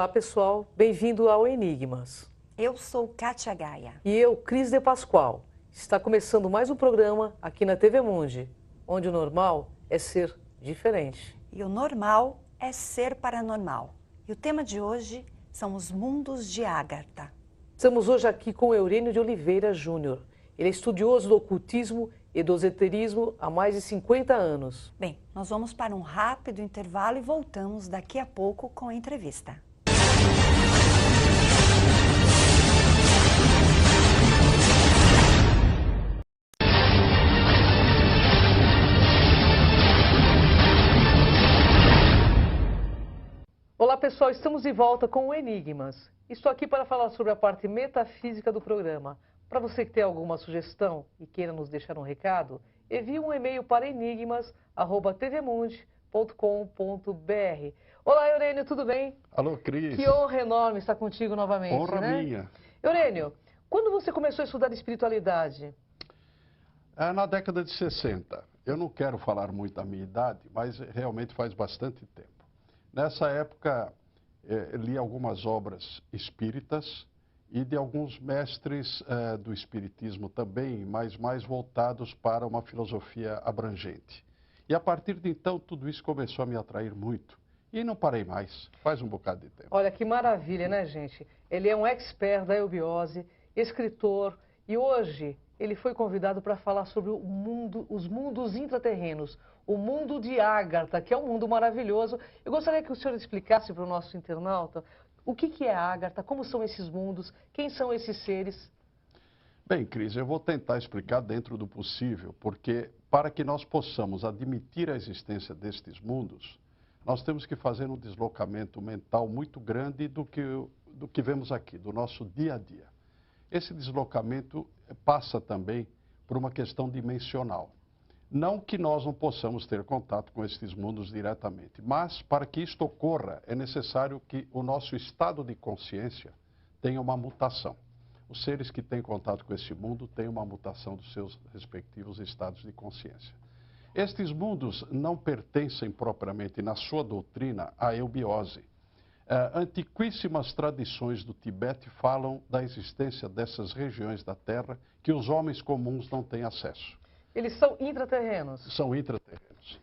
Olá, pessoal. Bem-vindo ao Enigmas. Eu sou Kátia Gaia. E eu, Cris de Pascoal. Está começando mais um programa aqui na TV Mundi, onde o normal é ser diferente. E o normal é ser paranormal. E o tema de hoje são os mundos de Agartha. Estamos hoje aqui com Eurênio de Oliveira Júnior. Ele é estudioso do ocultismo e do esoterismo há mais de 50 anos. Bem, nós vamos para um rápido intervalo e voltamos daqui a pouco com a entrevista. Olá, pessoal. Estamos de volta com o Enigmas. Estou aqui para falar sobre a parte metafísica do programa. Para você que tem alguma sugestão e queira nos deixar um recado, envie um e-mail para enigmas@tvmundi.com.br. Olá, Eurênio, tudo bem? Alô, Cris. Que honra enorme estar contigo novamente, Honra né? minha. Eurênio, quando você começou a estudar espiritualidade? Na década de 60. Eu não quero falar muito da minha idade, mas realmente faz bastante tempo. Nessa época, li algumas obras espíritas e de alguns mestres do espiritismo também, mas mais voltados para uma filosofia abrangente. E a partir de então, tudo isso começou a me atrair muito. E não parei mais, faz um bocado de tempo. Olha que maravilha, né, gente? Ele é um expert da eubiose, escritor, e hoje ele foi convidado para falar sobre o mundo, os mundos intraterrenos, o mundo de Agartha, que é um mundo maravilhoso. Eu gostaria que o senhor explicasse para o nosso internauta o que é Agartha, como são esses mundos, quem são esses seres? Bem, Cris, eu vou tentar explicar dentro do possível, porque para que nós possamos admitir a existência destes mundos, nós temos que fazer um deslocamento mental muito grande do que vemos aqui, do nosso dia a dia. Esse deslocamento passa também por uma questão dimensional. Não que nós não possamos ter contato com estes mundos diretamente, mas para que isto ocorra é necessário que o nosso estado de consciência tenha uma mutação. Os seres que têm contato com esse mundo têm uma mutação dos seus respectivos estados de consciência. Estes mundos não pertencem propriamente, na sua doutrina, à eubiose. Antiquíssimas tradições do Tibete falam da existência dessas regiões da Terra que os homens comuns não têm acesso. Eles são intraterrenos? São intraterrenos.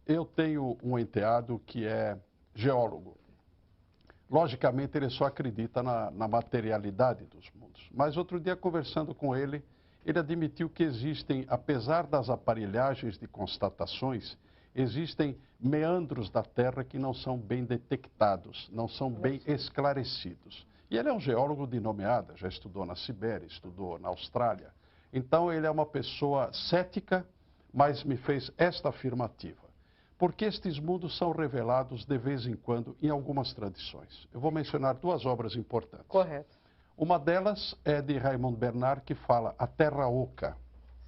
Eu tenho um enteado que é geólogo. Logicamente, ele só acredita na materialidade dos mundos. Mas outro dia, conversando com ele, ele admitiu que existem, apesar das aparelhagens de constatações, existem meandros da Terra que não são bem detectados, não são bem esclarecidos. E ele é um geólogo de nomeada, já estudou na Sibéria, estudou na Austrália. Então, ele é uma pessoa cética, mas me fez esta afirmativa. Porque estes mundos são revelados de vez em quando em algumas tradições. Eu vou mencionar duas obras importantes. Correto. Uma delas é de Raymond Bernard, que fala A Terra Oca.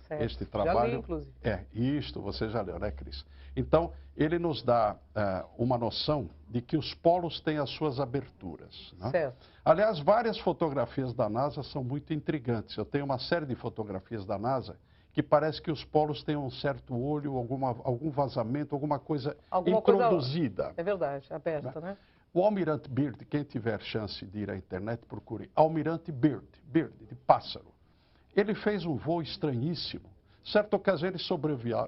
Certo. Este trabalho. Já li, inclusive. Isto você já leu, né, Cris? Então, ele nos dá uma noção de que os polos têm as suas aberturas. Né? Certo. Aliás, várias fotografias da NASA são muito intrigantes. Eu tenho uma série de fotografias da NASA que parece que os polos têm um certo olho, algum vazamento, alguma coisa introduzida. É verdade, aberta, né? O Almirante Byrd, quem tiver chance de ir à internet, procure Almirante Byrd, de pássaro. Ele fez um voo estranhíssimo. Certa ocasião ele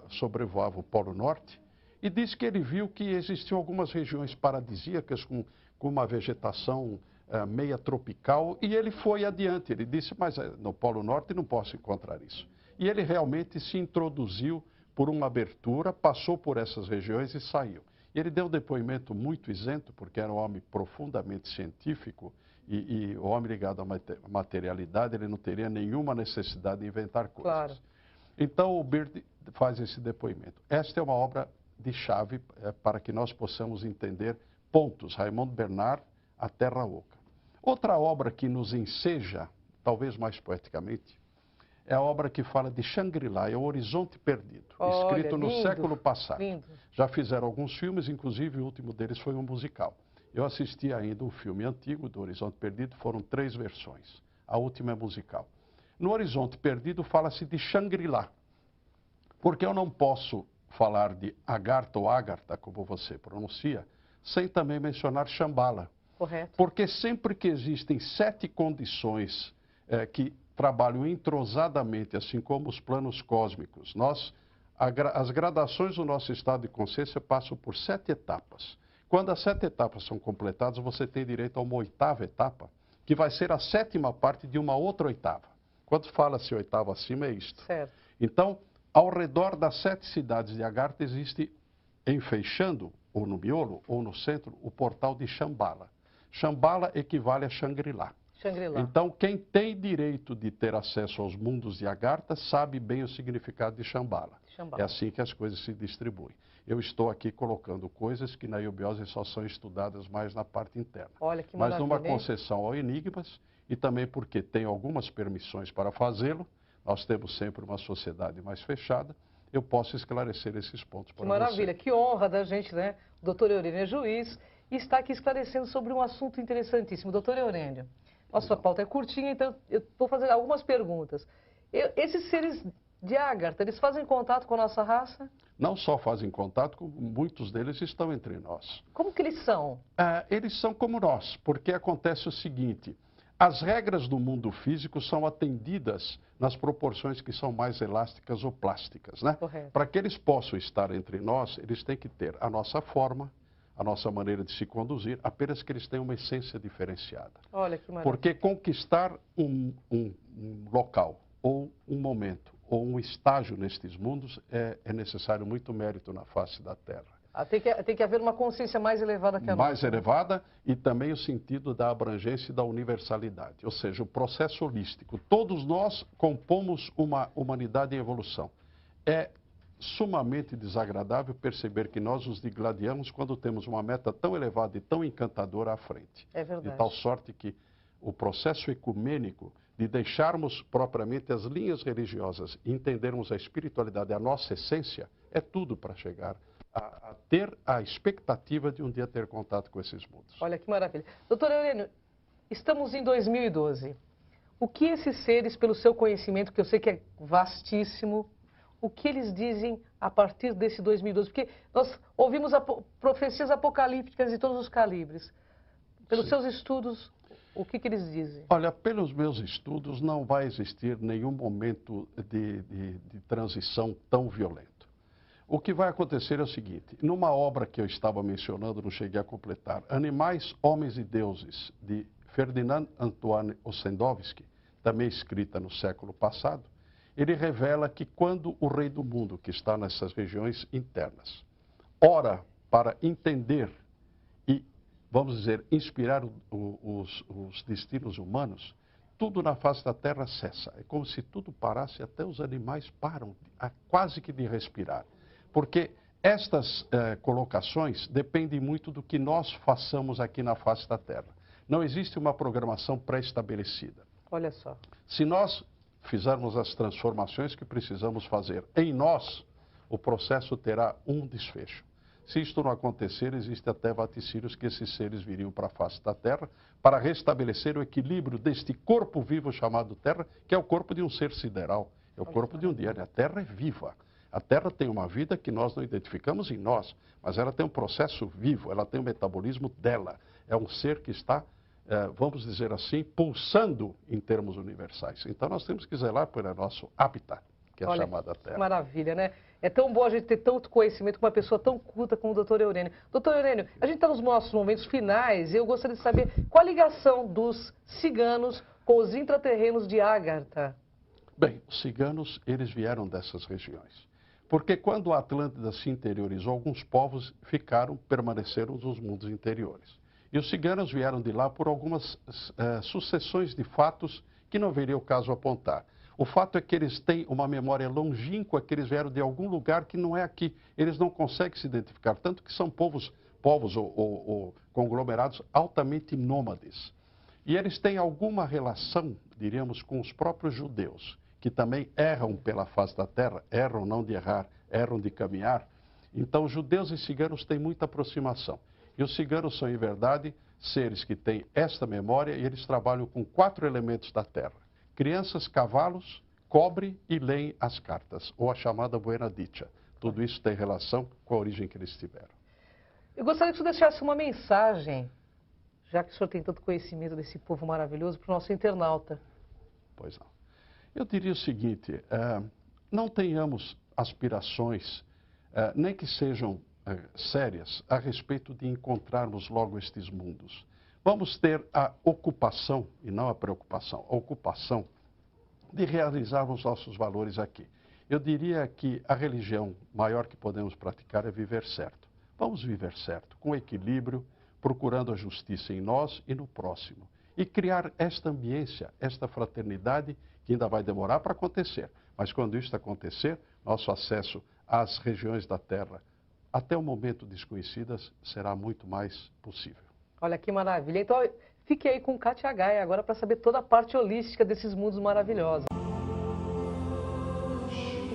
sobrevoava o Polo Norte e disse que ele viu que existiam algumas regiões paradisíacas com uma vegetação meia tropical e ele foi adiante. Ele disse, mas no Polo Norte não posso encontrar isso. E ele realmente se introduziu por uma abertura, passou por essas regiões e saiu. E ele deu um depoimento muito isento, porque era um homem profundamente científico e o homem ligado à materialidade, ele não teria nenhuma necessidade de inventar coisas. Claro. Então, o Byrd faz esse depoimento. Esta é uma obra de chave para que nós possamos entender pontos. Raymond Bernard, A Terra Oca. Outra obra que nos enseja, talvez mais poeticamente, é a obra que fala de Shangri-La, é o Horizonte Perdido, escrito no século passado. Lindo. Já fizeram alguns filmes, inclusive o último deles foi um musical. Eu assisti ainda um filme antigo do Horizonte Perdido, foram 3 versões. A última é musical. No Horizonte Perdido fala-se de Shangri-La, porque eu não posso falar de Agartha ou Agartha, como você pronuncia, sem também mencionar Shambhala. Correto. Porque sempre que existem 7 condições que trabalham entrosadamente, assim como os planos cósmicos, as gradações do nosso estado de consciência passam por 7 etapas. Quando as 7 etapas são completadas, você tem direito a uma 8ª etapa, que vai ser a 7ª parte de uma outra 8ª. Quando fala-se 8ª acima, é isto. Certo. Então, ao redor das 7 cidades de Agartha, existe, enfeixando, ou no miolo, ou no centro, o portal de Shambhala. Shambhala equivale a Shangri-La. Shangri-La. Então, quem tem direito de ter acesso aos mundos de Agartha sabe bem o significado de Shambhala. É assim que as coisas se distribuem. Eu estou aqui colocando coisas que na eubiose só são estudadas mais na parte interna. Olha que mas maravilha, numa concessão ao enigmas, e também porque tem algumas permissões para fazê-lo, nós temos sempre uma sociedade mais fechada, eu posso esclarecer esses pontos para você. Que maravilha, que honra da gente, né? O doutor Eurênio é juiz e está aqui esclarecendo sobre um assunto interessantíssimo. Doutor Eurênio, nossa pauta é curtinha, então eu vou fazer algumas perguntas. Esses seres de Agartha, eles fazem contato com a nossa raça? Não só fazem contato, como muitos deles estão entre nós. Como que eles são? Eles são como nós, porque acontece o seguinte: as regras do mundo físico são atendidas nas proporções que são mais elásticas ou plásticas, né? Correto. Para que eles possam estar entre nós, eles têm que ter a nossa forma, a nossa maneira de se conduzir, apenas que eles tenham uma essência diferenciada. Olha que maravilha. Porque conquistar um local, ou um momento, ou um estágio nestes mundos, é necessário muito mérito na face da Terra. Tem que haver uma consciência mais elevada que a nossa. Mais elevada e também o sentido da abrangência e da universalidade, ou seja, o processo holístico. Todos nós compomos uma humanidade em evolução. É sumamente desagradável perceber que nós nos digladiamos quando temos uma meta tão elevada e tão encantadora à frente. É verdade. De tal sorte que o processo ecumênico de deixarmos propriamente as linhas religiosas e entendermos a espiritualidade, a nossa essência, é tudo para chegar a ter a expectativa de um dia ter contato com esses mundos. Olha que maravilha. Doutor Eurênio, estamos em 2012. O que esses seres, pelo seu conhecimento, que eu sei que é vastíssimo, o que eles dizem a partir desse 2012? Porque nós ouvimos profecias apocalípticas de todos os calibres. Pelos seus estudos, o que eles dizem? Olha, pelos meus estudos, não vai existir nenhum momento de transição tão violento. O que vai acontecer é o seguinte: numa obra que eu estava mencionando, não cheguei a completar, Animais, Homens e Deuses, de Ferdinand Antoine Ossendowski, também escrita no século passado, ele revela que quando o rei do mundo, que está nessas regiões internas, ora para entender e, vamos dizer, inspirar os destinos humanos, tudo na face da terra cessa. É como se tudo parasse, até os animais param quase que de respirar. Porque estas colocações dependem muito do que nós façamos aqui na face da Terra. Não existe uma programação pré-estabelecida. Olha só. Se nós fizermos as transformações que precisamos fazer em nós, o processo terá um desfecho. Se isto não acontecer, existe até vaticínios que esses seres viriam para a face da Terra para restabelecer o equilíbrio deste corpo vivo chamado Terra, que é o corpo de um ser sideral, é o corpo de um dia. A Terra é viva. A Terra tem uma vida que nós não identificamos em nós, mas ela tem um processo vivo, ela tem o metabolismo dela. É um ser que está, vamos dizer assim, pulsando em termos universais. Então nós temos que zelar pelo nosso habitat, que é a chamada Terra. Que maravilha, né? É tão bom a gente ter tanto conhecimento com uma pessoa tão culta como o doutor Eurênio. Doutor Eurênio, a gente está nos nossos momentos finais e eu gostaria de saber qual a ligação dos ciganos com os intraterrenos de Agartha. Bem, os ciganos, eles vieram dessas regiões. Porque quando a Atlântida se interiorizou, alguns povos permaneceram nos mundos interiores. E os ciganos vieram de lá por algumas sucessões de fatos que não veria o caso apontar. O fato é que eles têm uma memória longínqua, que eles vieram de algum lugar que não é aqui. Eles não conseguem se identificar, tanto que são povos ou conglomerados altamente nômades. E eles têm alguma relação, diríamos, com os próprios judeus, que também erram pela face da terra, erram não de errar, erram de caminhar. Então, judeus e ciganos têm muita aproximação. E os ciganos são, em verdade, seres que têm esta memória e eles trabalham com 4 elementos da terra: crianças, cavalos, cobre e leem as cartas, ou a chamada Buena Dicha. Tudo isso tem relação com a origem que eles tiveram. Eu gostaria que você deixasse uma mensagem já que o senhor tem tanto conhecimento desse povo maravilhoso, para o nosso internauta. Pois não. Eu diria o seguinte, não tenhamos aspirações, nem que sejam sérias, a respeito de encontrarmos logo estes mundos. Vamos ter a ocupação, e não a preocupação, a ocupação de realizarmos nossos valores aqui. Eu diria que a religião maior que podemos praticar é viver certo. Vamos viver certo, com equilíbrio, procurando a justiça em nós e no próximo. E criar esta ambiência, esta fraternidade, que ainda vai demorar para acontecer. Mas quando isso acontecer, nosso acesso às regiões da Terra, até o momento desconhecidas, será muito mais possível. Olha que maravilha. Então, fique aí com Kátia Gaia agora para saber toda a parte holística desses mundos maravilhosos.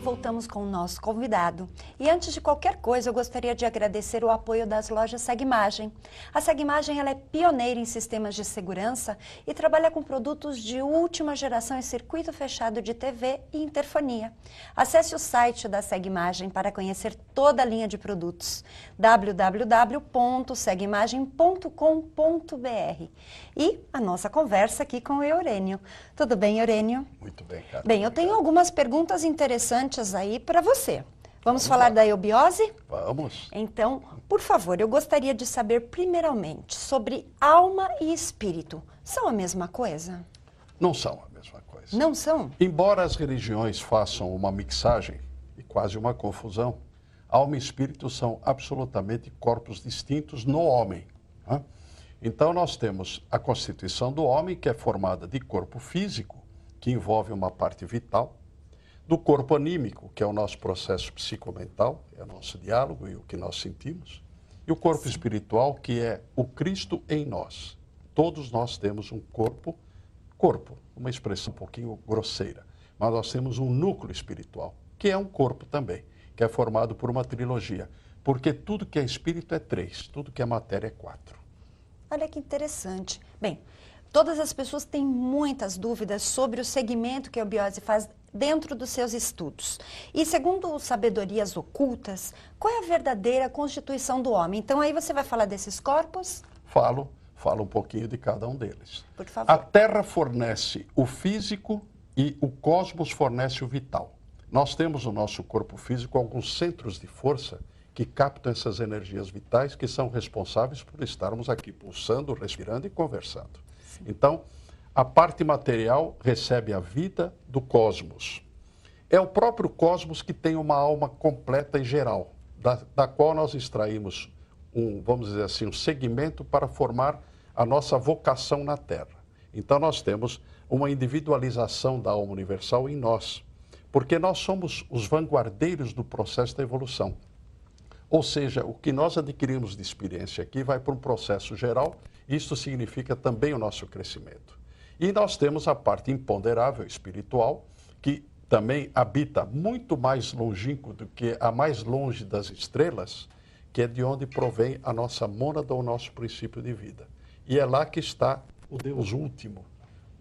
Voltamos com o nosso convidado. E antes de qualquer coisa, eu gostaria de agradecer o apoio das lojas Segimagem. A Segimagem ela é pioneira em sistemas de segurança e trabalha com produtos de última geração em circuito fechado de TV e interfonia. Acesse o site da Segimagem para conhecer toda a linha de produtos. www.segimagem.com.br. E a nossa conversa aqui com o Eurênio. Tudo bem, Eurênio? Muito bem, cara. Bem, eu tenho algumas perguntas interessantes aí para você. Vamos falar da eubiose? Vamos. Então, por favor, eu gostaria de saber primeiramente sobre alma e espírito. São a mesma coisa? Não são a mesma coisa. Não são? Embora as religiões façam uma mixagem e quase uma confusão, alma e espírito são absolutamente corpos distintos no homem. Né? Então nós temos a constituição do homem, que é formada de corpo físico, que envolve uma parte vital, do corpo anímico, que é o nosso processo psicomental, é o nosso diálogo e o que nós sentimos, e o corpo espiritual, que é o Cristo em nós. Todos nós temos um corpo, uma expressão um pouquinho grosseira, mas nós temos um núcleo espiritual, que é um corpo também, que é formado por uma trilogia, porque tudo que é espírito é 3, tudo que é matéria é 4. Olha que interessante. Bem, todas as pessoas têm muitas dúvidas sobre o segmento que a eubiose faz dentro dos seus estudos. E segundo sabedorias ocultas, qual é a verdadeira constituição do homem? Então aí você vai falar desses corpos? Falo um pouquinho de cada um deles. Por favor. A Terra fornece o físico e o cosmos fornece o vital. Nós temos no nosso corpo físico alguns centros de força que captam essas energias vitais que são responsáveis por estarmos aqui pulsando, respirando e conversando. Sim. Então, a parte material recebe a vida do cosmos. É o próprio cosmos que tem uma alma completa e geral, da qual nós extraímos vamos dizer assim, um segmento para formar a nossa vocação na Terra. Então nós temos uma individualização da alma universal em nós, porque nós somos os vanguardeiros do processo da evolução. Ou seja, o que nós adquirimos de experiência aqui vai para um processo geral, e isso significa também o nosso crescimento. E nós temos a parte imponderável espiritual, que também habita muito mais longínquo do que a mais longe das estrelas, que é de onde provém a nossa mônada, o nosso princípio de vida. E é lá que está o Deus último.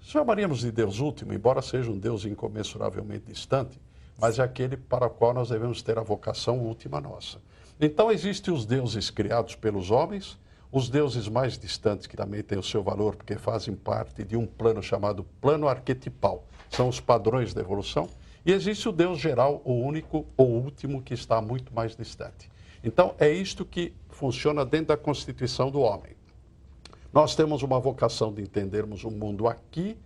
Chamaríamos de Deus último, embora seja um Deus incomensuravelmente distante, mas é aquele para o qual nós devemos ter a vocação última nossa. Então existem os deuses criados pelos homens, os deuses mais distantes, que também têm o seu valor, porque fazem parte de um plano chamado plano arquetipal. São os padrões da evolução. E existe o Deus geral, o único ou último, que está muito mais distante. Então, é isto que funciona dentro da constituição do homem. Nós temos uma vocação de entendermos o mundo aqui,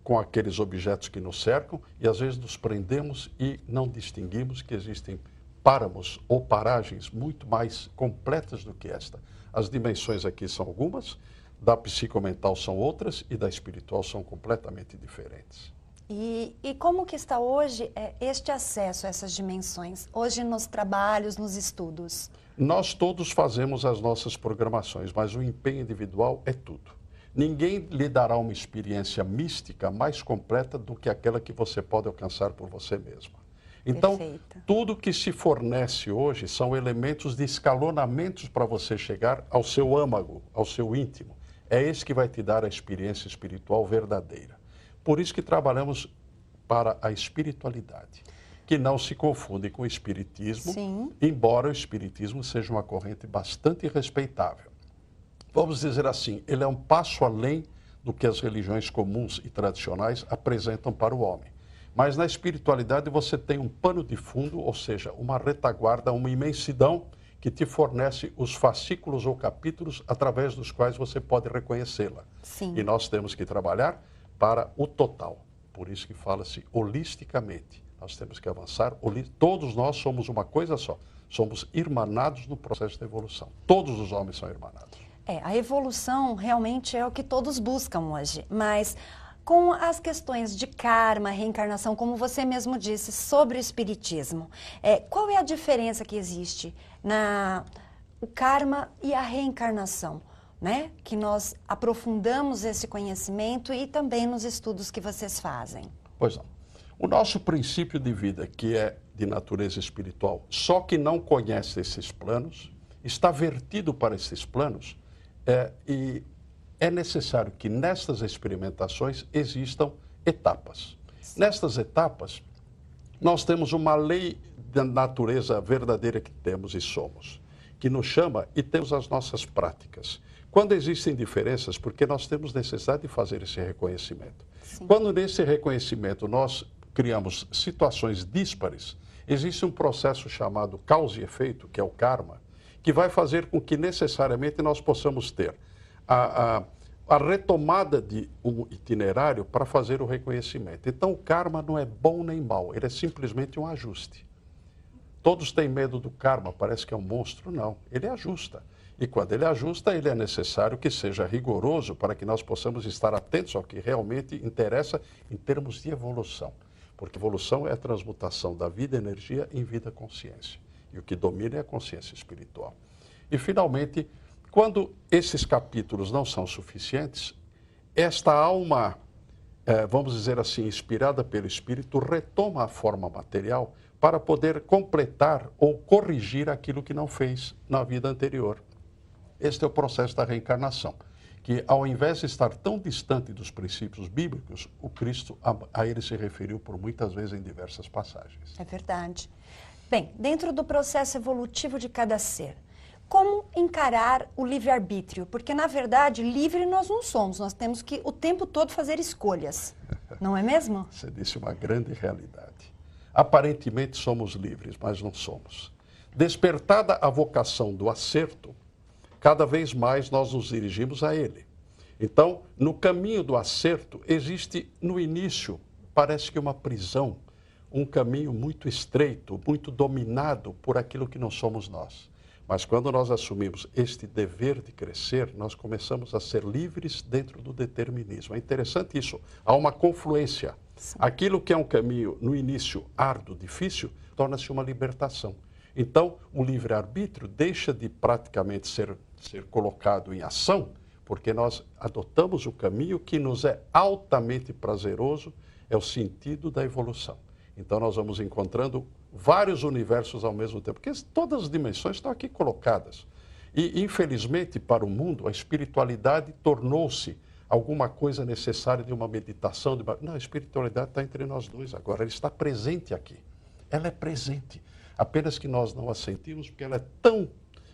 com aqueles objetos que nos cercam, e às vezes nos prendemos e não distinguimos que existem páramos ou paragens muito mais completas do que esta. As dimensões aqui são algumas, da psicomental são outras e da espiritual são completamente diferentes. E como que está hoje este acesso a essas dimensões? Hoje nos trabalhos, nos estudos? Nós todos fazemos as nossas programações, mas o empenho individual é tudo. Ninguém lhe dará uma experiência mística mais completa do que aquela que você pode alcançar por você mesma. Então, Perfeita. Tudo que se fornece hoje são elementos de escalonamentos para você chegar ao seu âmago, ao seu íntimo. É esse que vai te dar a experiência espiritual verdadeira. Por isso que trabalhamos para a espiritualidade, que não se confunde com o espiritismo, Sim. embora o espiritismo seja uma corrente bastante respeitável. vamos dizer assim, ele é um passo além do que as religiões comuns e tradicionais apresentam para o homem. Mas na espiritualidade você tem um pano de fundo, ou seja, uma retaguarda, uma imensidão que te fornece os fascículos ou capítulos através dos quais você pode reconhecê-la. Sim. E nós temos que trabalhar para o total. Por isso que fala-se holisticamente. Nós temos que avançar. Todos nós somos uma coisa só. Somos irmanados no processo de evolução. Todos os homens são irmanados. A evolução realmente é o que todos buscam hoje, mas com as questões de karma, reencarnação, como você mesmo disse, sobre o espiritismo, qual é a diferença que existe o karma e a reencarnação, né? Que nós aprofundamos esse conhecimento e também nos estudos que vocês fazem. Pois não. O nosso princípio de vida, que é de natureza espiritual, só que não conhece esses planos, está vertido para esses planos, e é necessário que nestas experimentações existam etapas. Nestas etapas, nós temos uma lei da natureza verdadeira que temos e somos, que nos chama e temos as nossas práticas. Quando existem diferenças, porque nós temos necessidade de fazer esse reconhecimento. Sim. Quando nesse reconhecimento nós criamos situações díspares, existe um processo chamado causa e efeito, que é o karma, que vai fazer com que necessariamente nós possamos ter a retomada de um itinerário para fazer o reconhecimento. Então o karma não é bom nem mal, ele é simplesmente um ajuste. Todos têm medo do karma, parece que é um monstro. Não, ele ajusta. E quando ele ajusta, ele é necessário que seja rigoroso para que nós possamos estar atentos ao que realmente interessa em termos de evolução. Porque evolução é a transmutação da vida-energia em vida-consciência. E o que domina é a consciência espiritual. E, finalmente, quando esses capítulos não são suficientes, esta alma, vamos dizer assim, inspirada pelo Espírito, retoma a forma material para poder completar ou corrigir aquilo que não fez na vida anterior. Este é o processo da reencarnação, que ao invés de estar tão distante dos princípios bíblicos, o Cristo a ele se referiu por muitas vezes em diversas passagens. É verdade. Bem, dentro do processo evolutivo de cada ser, como encarar o livre-arbítrio? Porque, na verdade, livre nós não somos, nós temos que o tempo todo fazer escolhas, não é mesmo? Você disse uma grande realidade. Aparentemente somos livres, mas não somos. Despertada a vocação do acerto, cada vez mais nós nos dirigimos a ele. Então, no caminho do acerto, existe no início, parece que uma prisão, um caminho muito estreito, muito dominado por aquilo que não somos nós. Mas quando nós assumimos este dever de crescer, nós começamos a ser livres dentro do determinismo. É interessante isso, há uma confluência. Sim. Aquilo que é um caminho, no início, árduo, difícil, torna-se uma libertação. Então, o livre-arbítrio deixa de praticamente ser colocado em ação, porque nós adotamos o caminho que nos é altamente prazeroso, é o sentido da evolução. Então, nós vamos encontrando vários universos ao mesmo tempo, porque todas as dimensões estão aqui colocadas. E, infelizmente, para o mundo, a espiritualidade tornou-se alguma coisa necessária de uma meditação. Não, a espiritualidade está entre nós dois agora, ela está presente aqui. Ela é presente, apenas que nós não a sentimos, porque ela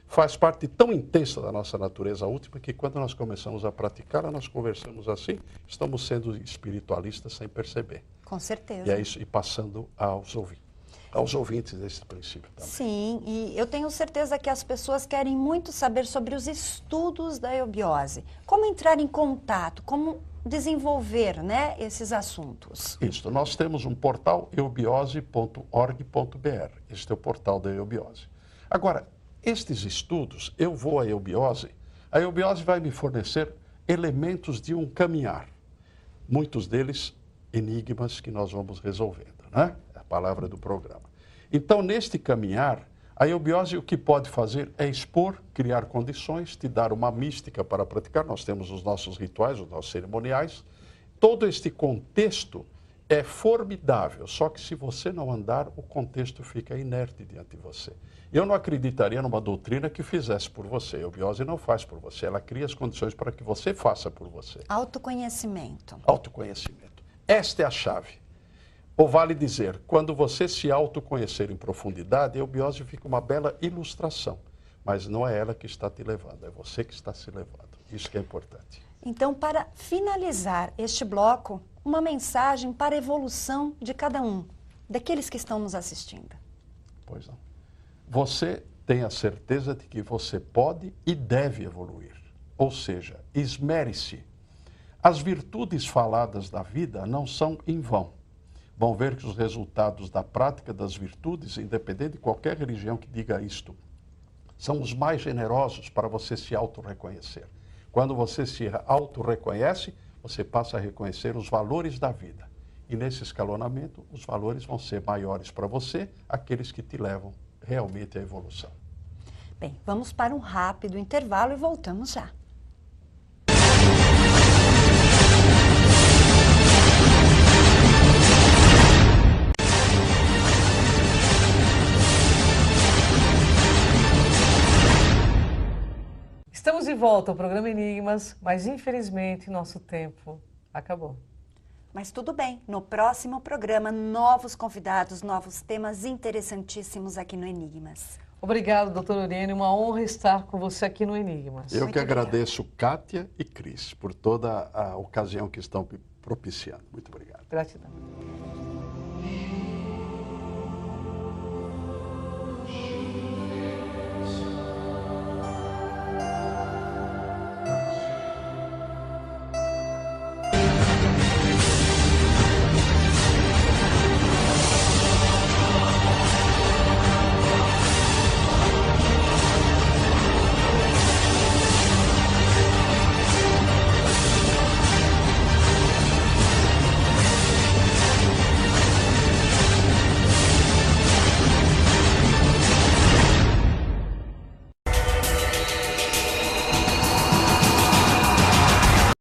faz parte tão intensa da nossa natureza última, que quando nós começamos a praticá-la, nós conversamos assim, estamos sendo espiritualistas sem perceber. Com certeza. E é isso, e passando aos ouvintes desse princípio também. Sim, e eu tenho certeza que as pessoas querem muito saber sobre os estudos da eubiose. Como entrar em contato, como desenvolver, né, esses assuntos. Isso, nós temos um portal eubiose.org.br. Este é o portal da eubiose. Agora, estes estudos, eu vou à eubiose, a eubiose vai me fornecer elementos de um caminhar. Muitos deles, enigmas que nós vamos resolvendo, né? É a palavra do programa. Então, neste caminhar, a eubiose o que pode fazer é expor, criar condições, te dar uma mística para praticar. Nós temos os nossos rituais, os nossos cerimoniais. Todo este contexto é formidável, só que se você não andar, o contexto fica inerte diante de você. Eu não acreditaria numa doutrina que fizesse por você. A eubiose não faz por você, ela cria as condições para que você faça por você. Autoconhecimento. Autoconhecimento. Esta é a chave. Ou vale dizer, quando você se autoconhecer em profundidade, a eubiose fica uma bela ilustração. Mas não é ela que está te levando, é você que está se levando. Isso que é importante. Então, para finalizar este bloco, uma mensagem para a evolução de cada um, daqueles que estão nos assistindo. Pois não. Você tem a certeza de que você pode e deve evoluir. Ou seja, esmere-se. As virtudes faladas da vida não são em vão. Vão ver que os resultados da prática das virtudes, independente de qualquer religião que diga isto, são os mais generosos para você se autorreconhecer. Quando você se autorreconhece, você passa a reconhecer os valores da vida. E nesse escalonamento, os valores vão ser maiores para você, aqueles que te levam realmente à evolução. Bem, vamos para um rápido intervalo e voltamos já. Estamos de volta ao programa Enigmas, mas infelizmente nosso tempo acabou. Mas tudo bem, no próximo programa, novos convidados, novos temas interessantíssimos aqui no Enigmas. Obrigado, doutora Oriene, uma honra estar com você aqui no Enigmas. Eu que agradeço Kátia e Cris por toda a ocasião que estão propiciando. Muito obrigado. Gratidão.